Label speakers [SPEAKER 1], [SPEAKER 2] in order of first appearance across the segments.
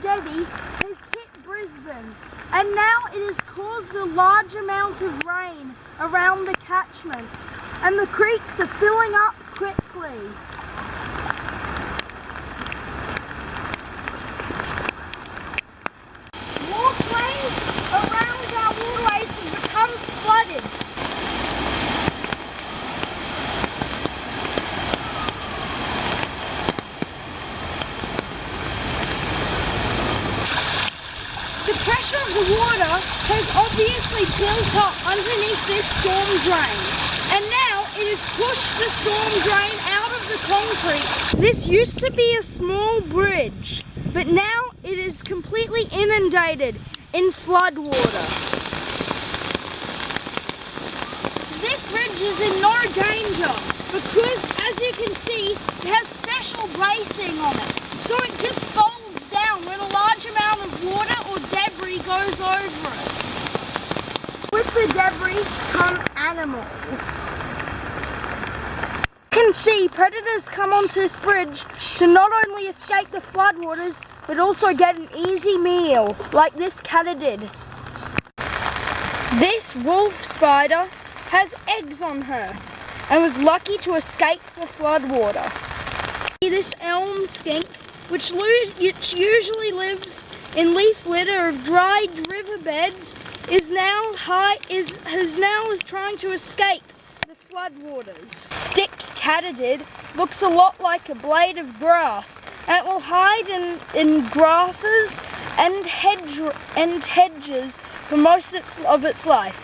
[SPEAKER 1] Debbie has hit Brisbane, and now it has caused a large amount of rain around the catchment, and the creeks are filling up quickly. Walkways around our waterways have become flooded. The pressure of the water has obviously built up underneath this storm drain, and now it has pushed the storm drain out of the concrete. This used to be a small bridge, but now it is completely inundated in flood water. This bridge is in no danger because, as you can see, it has special bracing on it, so it just folds down when a large amount of water or debris goes over it. With the debris come animals. You can see predators come onto this bridge to not only escape the floodwaters, but also get an easy meal, like this katydid. This wolf spider has eggs on her and was lucky to escape the floodwater. This elm skink, which usually lives in leaf litter of dried riverbeds, is now trying to escape the floodwaters. Stick katydid looks a lot like a blade of grass, and it will hide in grasses and hedges for most of its life.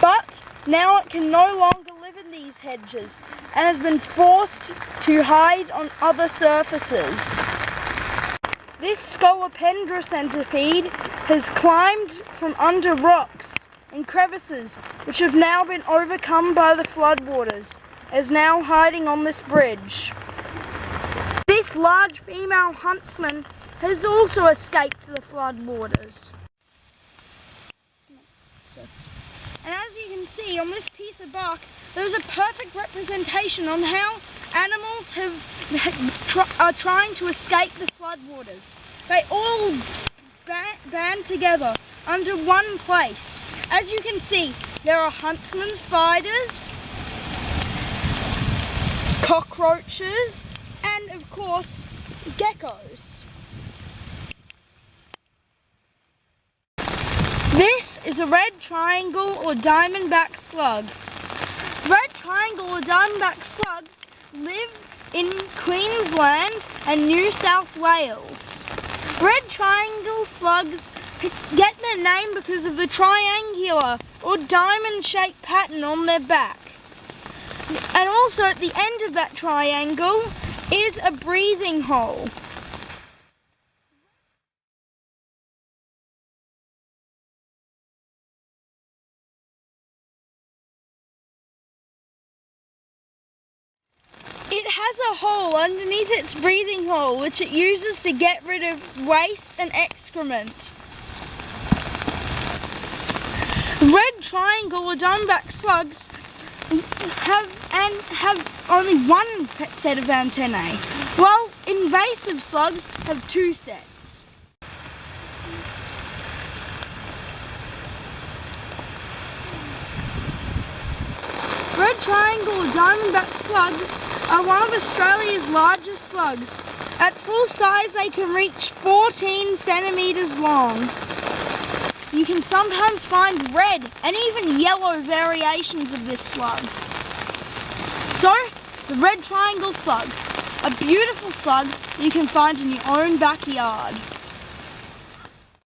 [SPEAKER 1] But now it can no longer live in these hedges and has been forced to hide on other surfaces. This scolopendra centipede has climbed from under rocks and crevices, which have now been overcome by the floodwaters, is now hiding on this bridge. This large female huntsman has also escaped the floodwaters. And as you can see on this piece of bark, there's a perfect representation on how animals are trying to escape the floodwaters. They all band together under one place. As you can see, there are huntsman spiders, cockroaches, and of course, geckos. This is a red triangle or diamondback slug. Red triangle or diamondback slugs live in Queensland and New South Wales. Red triangle slugs get their name because of the triangular or diamond-shaped pattern on their back. And also at the end of that triangle is a breathing hole. It has a hole underneath its breathing hole, which it uses to get rid of waste and excrement. Red triangle or diamondback slugs have only one set of antennae, while invasive slugs have two sets. Red triangle or diamondback slugs are one of Australia's largest slugs. At full size they can reach 14 centimetres long. You can sometimes find red and even yellow variations of this slug. So, the red triangle slug, a beautiful slug you can find in your own backyard.